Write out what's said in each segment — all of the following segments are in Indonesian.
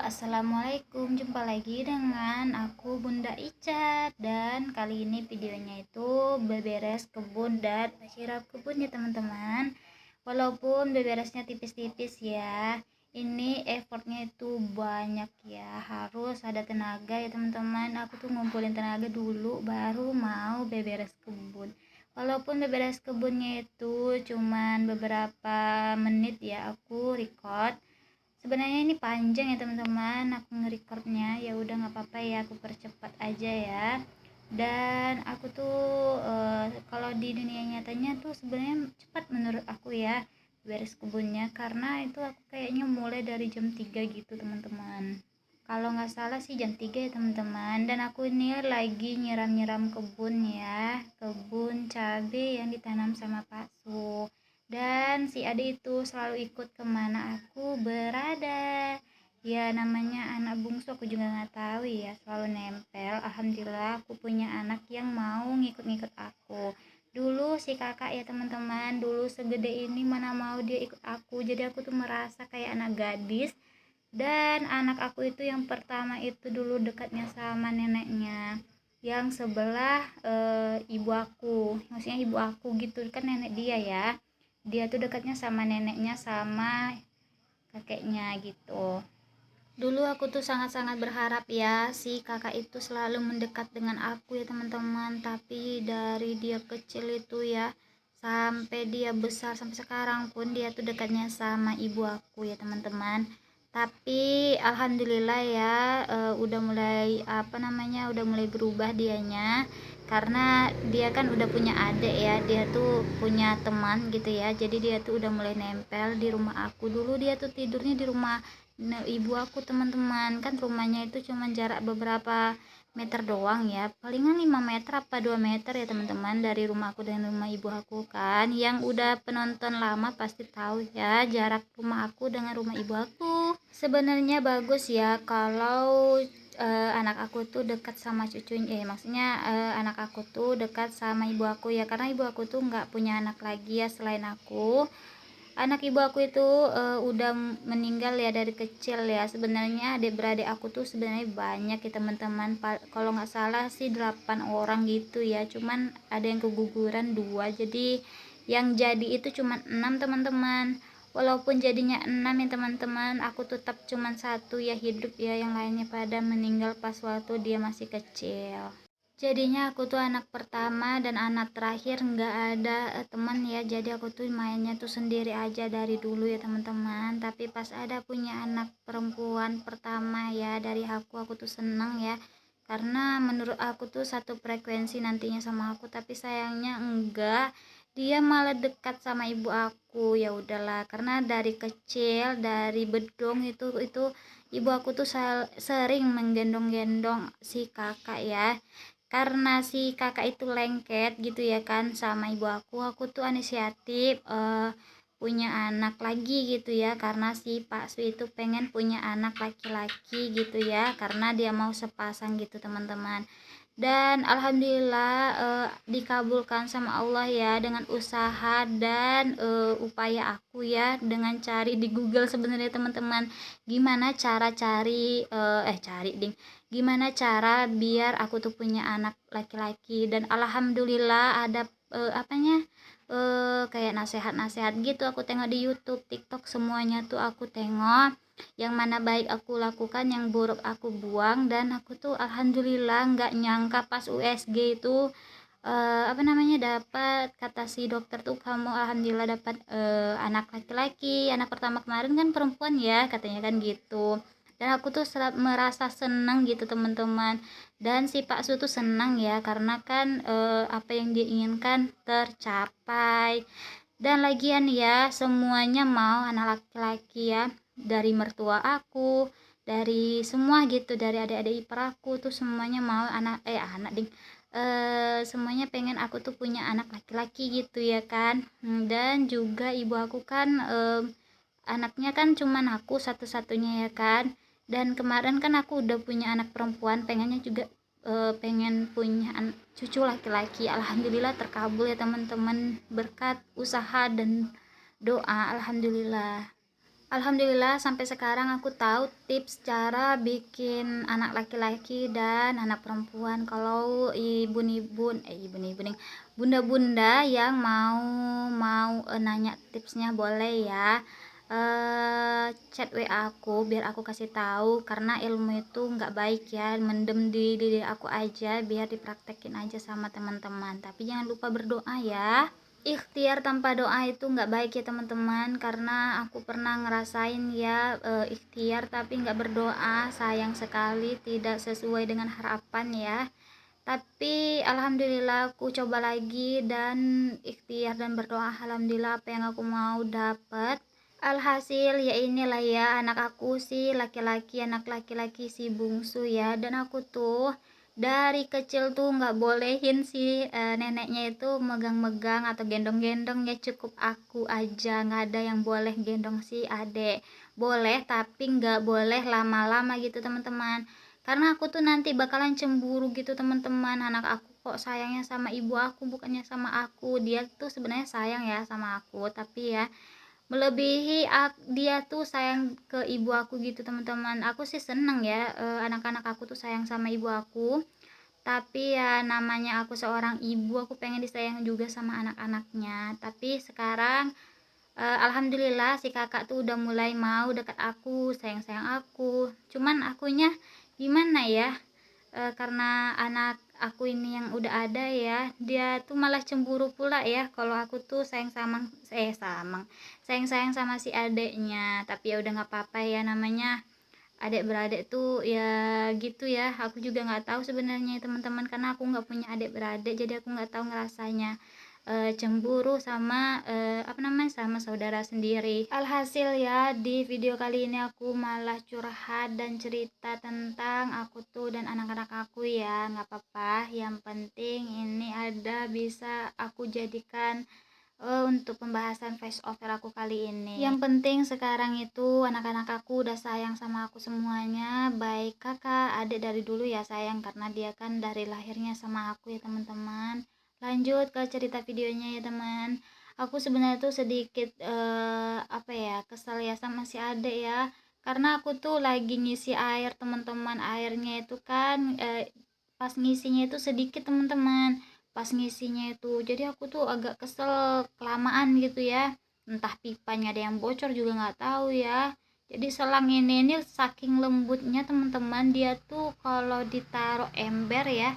Assalamualaikum. Jumpa lagi dengan aku Bunda Ica, dan kali ini videonya itu beberes kebun dan bersirap kebun ya teman-teman. Walaupun beberesnya tipis-tipis ya, ini effortnya itu banyak ya, harus ada tenaga ya teman-teman. Aku tuh ngumpulin tenaga dulu baru mau beberes kebun. Walaupun beberes kebunnya itu cuman beberapa menit ya aku record. Sebenarnya ini panjang ya teman-teman aku nge-recordnya, ya udah nggak apa-apa ya, aku percepat aja ya. Dan aku tuh kalau di dunia nyatanya tuh sebenarnya cepat menurut aku ya beres kebunnya, karena itu aku kayaknya mulai dari jam 3 gitu teman-teman, kalau nggak salah sih jam 3 ya teman-teman. Dan aku ini lagi nyiram-nyiram kebun ya, kebun cabai yang ditanam sama Pak Su. Dan si Ade itu selalu ikut kemana aku berada. Ya namanya anak bungsu, aku juga nggak tahu ya, selalu nempel. Alhamdulillah aku punya anak yang mau ngikut-ngikut aku. Dulu si kakak ya teman-teman, dulu segede ini mana mau dia ikut aku. Jadi aku tuh merasa kayak anak gadis. Dan anak aku itu yang pertama itu dulu dekatnya sama neneknya yang sebelah ibu aku, maksudnya ibu aku gitu kan, nenek dia ya, dia tuh dekatnya sama neneknya sama kakeknya gitu. Dulu aku tuh sangat-sangat berharap ya si kakak itu selalu mendekat dengan aku ya teman-teman, tapi dari dia kecil itu ya sampai dia besar sampai sekarang pun dia tuh dekatnya sama ibu aku ya teman-teman. Tapi alhamdulillah ya, udah mulai udah mulai berubah dianya, karena dia kan udah punya adik ya, dia tuh punya teman gitu ya, jadi dia tuh udah mulai nempel di rumah aku. Dulu dia tuh tidurnya di rumah ibu aku teman-teman, kan rumahnya itu cuma jarak beberapa meter doang ya, palingan 5 meter apa 2 meter ya teman-teman dari rumah aku dan rumah ibu aku. Kan yang udah penonton lama pasti tahu ya jarak rumah aku dengan rumah ibu aku. Sebenarnya bagus ya kalau anak aku tuh dekat sama cucunya, maksudnya anak aku tuh dekat sama ibu aku ya, karena ibu aku tuh nggak punya anak lagi ya selain aku. Anak ibu aku itu udah meninggal ya dari kecil ya. Sebenarnya adik-beradik aku tuh sebenarnya banyak ya teman-teman. Kalau nggak salah sih 8 orang gitu ya. Cuman ada yang keguguran 2. Jadi yang jadi itu cuman 6 teman-teman. Walaupun jadinya 6 ya teman-teman, aku tetap cuman satu ya hidup ya. Yang lainnya pada meninggal pas waktu dia masih kecil. Jadinya aku tuh anak pertama dan anak terakhir, nggak ada teman ya, jadi aku tuh mainnya tuh sendiri aja dari dulu ya teman-teman. Tapi pas ada punya anak perempuan pertama ya dari aku tuh seneng ya, karena menurut aku tuh satu frekuensi nantinya sama aku. Tapi sayangnya enggak, dia malah dekat sama ibu aku. Ya udahlah, karena dari kecil dari bedong itu ibu aku tuh sering menggendong-gendong si kakak ya, karena si kakak itu lengket gitu ya kan sama ibu aku tuh inisiatif punya anak lagi gitu ya, karena si Pak Su itu pengen punya anak laki-laki gitu ya, karena dia mau sepasang gitu teman-teman. Dan alhamdulillah dikabulkan sama Allah ya, dengan usaha dan upaya aku ya, dengan cari di Google sebenarnya teman-teman, gimana cara gimana cara biar aku tuh punya anak laki-laki. Dan alhamdulillah ada kayak nasehat-nasehat gitu aku tengok di YouTube, TikTok, semuanya tuh aku tengok, yang mana baik aku lakukan, yang buruk aku buang. Dan aku tuh alhamdulillah nggak nyangka pas USG itu dapat, kata si dokter tuh kamu alhamdulillah dapat anak laki-laki, anak pertama kemarin kan perempuan ya katanya kan gitu. Dan aku tuh merasa senang gitu teman-teman. Dan si Pak Su tuh senang ya, karena kan apa yang dia inginkan tercapai. Dan lagian ya semuanya mau anak laki-laki ya, dari mertua aku, dari semua gitu, dari adik-adik ipar aku tuh semuanya mau semuanya pengen aku tuh punya anak laki-laki gitu ya kan. Dan juga ibu aku kan anaknya kan cuman aku satu-satunya ya kan. Dan kemarin kan aku udah punya anak perempuan, pengennya juga pengen punya cucu laki-laki. Alhamdulillah terkabul ya teman-teman, berkat usaha dan doa. Alhamdulillah. Alhamdulillah sampai sekarang aku tahu tips cara bikin anak laki-laki dan anak perempuan. Kalau ibu-ibu nih, bunda-bunda yang mau nanya tipsnya boleh ya. Chat WA aku biar aku kasih tahu, karena ilmu itu nggak baik ya mendem di diri aku aja, biar dipraktekin aja sama teman-teman. Tapi jangan lupa berdoa ya. Ikhtiar tanpa doa itu nggak baik ya teman-teman, karena aku pernah ngerasain ya, ikhtiar tapi nggak berdoa, sayang sekali, tidak sesuai dengan harapan ya. Tapi alhamdulillah aku coba lagi dan ikhtiar dan berdoa, alhamdulillah apa yang aku mau dapat. Alhasil ya inilah ya, anak aku sih laki-laki, anak laki-laki si bungsu ya, dan aku tuh dari kecil tuh nggak bolehin si neneknya itu megang-megang atau gendong-gendong ya, cukup aku aja, nggak ada yang boleh gendong si adek. Boleh tapi nggak boleh lama-lama gitu teman-teman, karena aku tuh nanti bakalan cemburu gitu teman-teman. Anak aku kok sayangnya sama ibu aku bukannya sama aku. Dia tuh sebenarnya sayang ya sama aku, tapi ya melebihi dia tuh sayang ke ibu aku gitu teman-teman. Aku sih seneng ya, anak-anak aku tuh sayang sama ibu aku, tapi ya namanya aku seorang ibu, aku pengen disayang juga sama anak-anaknya. Tapi sekarang alhamdulillah si kakak tuh udah mulai mau dekat aku, sayang-sayang aku. Cuman akunya gimana ya, karena anak aku ini yang udah ada ya, dia tuh malah cemburu pula ya kalau aku tuh sayang-sayang sama si adeknya. Tapi ya udah nggak apa-apa ya, namanya adik beradik tuh ya gitu ya. Aku juga nggak tahu sebenarnya teman-teman, karena aku nggak punya adik beradik, jadi aku nggak tahu ngerasanya cemburu sama apa namanya, sama saudara sendiri. Alhasil ya di video kali ini aku malah curhat dan cerita tentang aku tuh dan anak-anak aku ya, nggak apa-apa, yang penting ini ada bisa aku jadikan untuk pembahasan face over aku kali ini. Yang penting sekarang itu anak-anak aku udah sayang sama aku semuanya, baik kakak adik dari dulu ya sayang, karena dia kan dari lahirnya sama aku ya teman-teman. Lanjut ke cerita videonya ya teman. Aku sebenarnya tuh sedikit apa ya, kesal ya sama si adek ya, karena aku tuh lagi ngisi air teman-teman. Airnya itu kan pas ngisinya itu sedikit teman-teman, pas ngisinya itu, jadi aku tuh agak kesel kelamaan gitu ya, entah pipanya ada yang bocor juga nggak tahu ya. Jadi selang ini saking lembutnya teman-teman, dia tuh kalau ditaruh ember ya,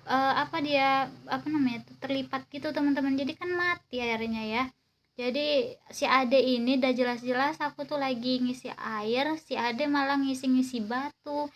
apa dia apa namanya tuh terlipat gitu teman-teman, jadi kan mati airnya ya. Jadi si ade ini udah jelas-jelas aku tuh lagi ngisi air, si ade malah ngisi-ngisi batu.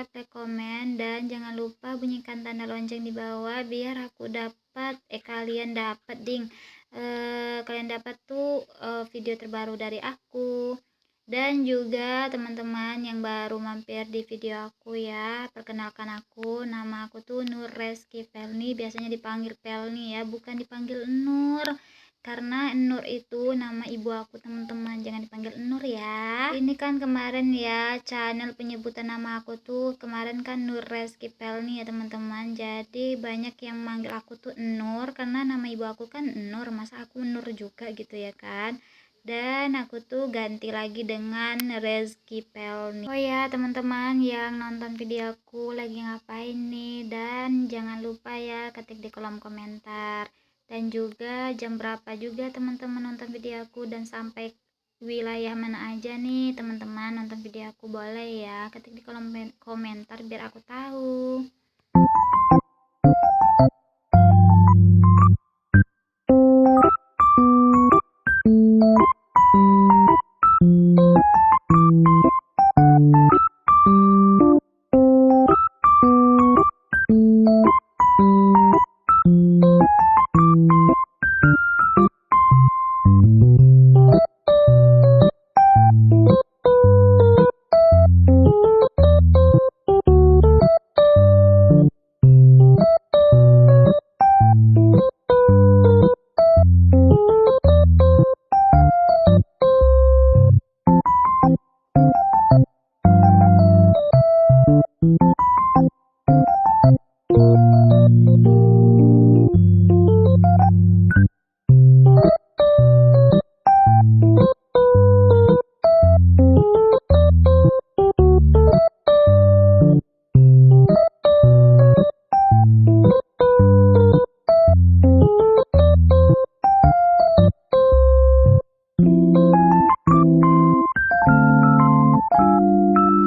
subscribe, like, komen, dan jangan lupa bunyikan tanda lonceng di bawah biar aku dapat kalian dapat tuh video terbaru dari aku. Dan juga teman-teman yang baru mampir di video aku ya, perkenalkan aku, nama aku tuh Nur Reski Pelni, biasanya dipanggil Pelni ya, bukan dipanggil Nur, karena Nur itu nama ibu aku teman-teman, jangan dipanggil Nur ya. Ini kan kemarin ya channel penyebutan nama aku tuh kemarin kan Nur Reski Pelni ya teman-teman, jadi banyak yang manggil aku tuh Nur karena nama ibu aku kan Nur, masa aku Nur juga gitu ya kan. Dan aku tuh ganti lagi dengan Reski Pelni. Oh ya teman-teman yang nonton video aku lagi ngapain nih, dan jangan lupa ya ketik di kolom komentar, dan juga jam berapa juga teman-teman nonton video aku, dan sampai wilayah mana aja nih teman-teman nonton video aku, boleh ya ketik di kolom komentar biar aku tahu.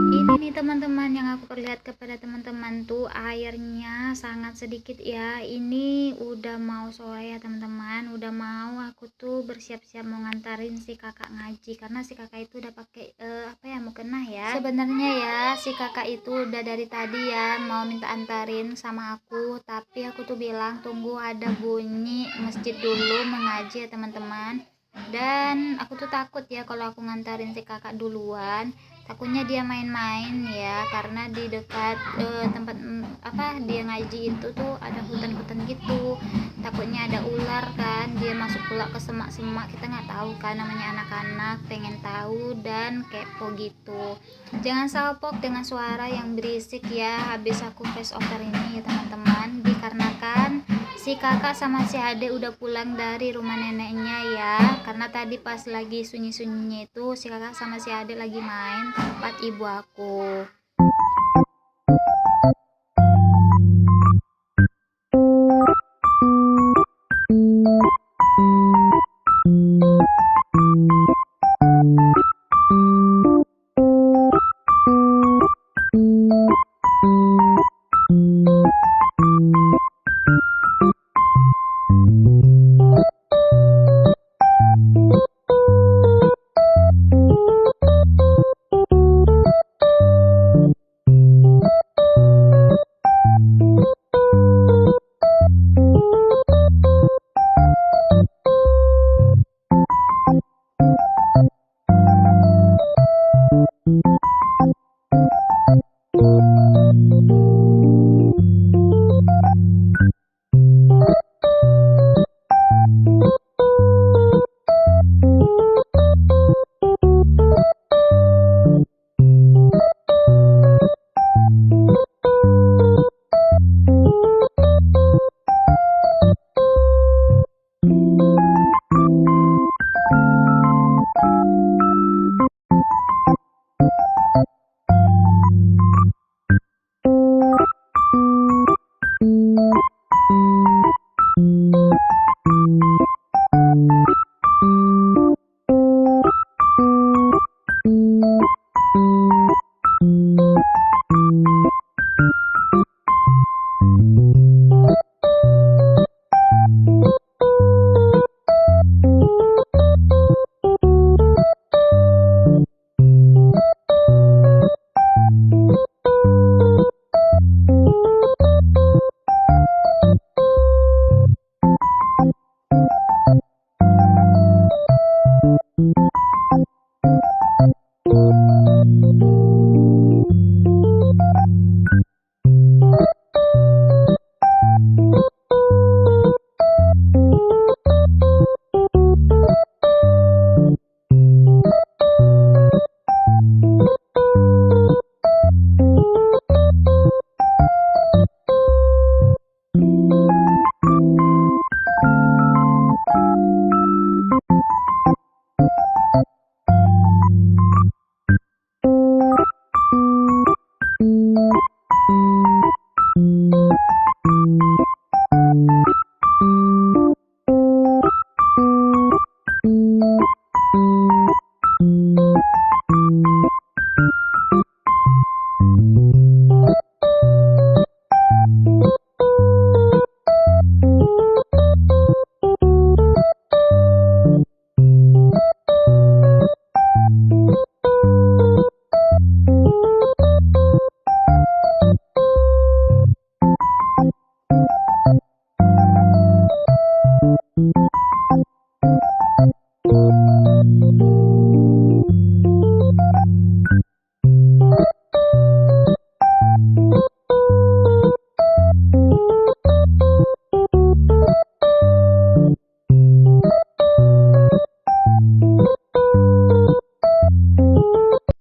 Ini nih teman-teman yang aku perlihat kepada teman-teman tuh airnya sangat sedikit ya. Ini udah mau sore ya teman-teman, udah mau aku tuh bersiap-siap mau ngantarin si kakak ngaji, karena si kakak itu udah pakai mukena ya. Sebenarnya ya si kakak itu udah dari tadi ya mau minta antarin sama aku, tapi aku tuh bilang tunggu ada bunyi masjid dulu mengaji ya teman-teman. Dan aku tuh takut ya kalau aku ngantarin si kakak duluan, takutnya dia main-main ya, karena di dekat tempat dia ngaji itu tuh ada hutan-hutan gitu, takutnya ada ular kan, dia masuk pula ke semak-semak, kita nggak tahu kan, namanya anak-anak pengen tahu dan kepo gitu. Jangan salpok dengan suara yang berisik ya habis aku face over ini ya teman-teman, dikarenakan si kakak sama si adek udah pulang dari rumah neneknya ya, karena tadi pas lagi sunyi-sunyinya itu si kakak sama si adek lagi main ke tempat ibu aku.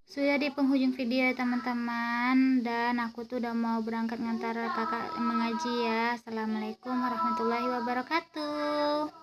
Sudah di penghujung video ya teman-teman, dan aku tuh udah mau berangkat ngantar kakak mengaji ya. Assalamualaikum warahmatullahi wabarakatuh.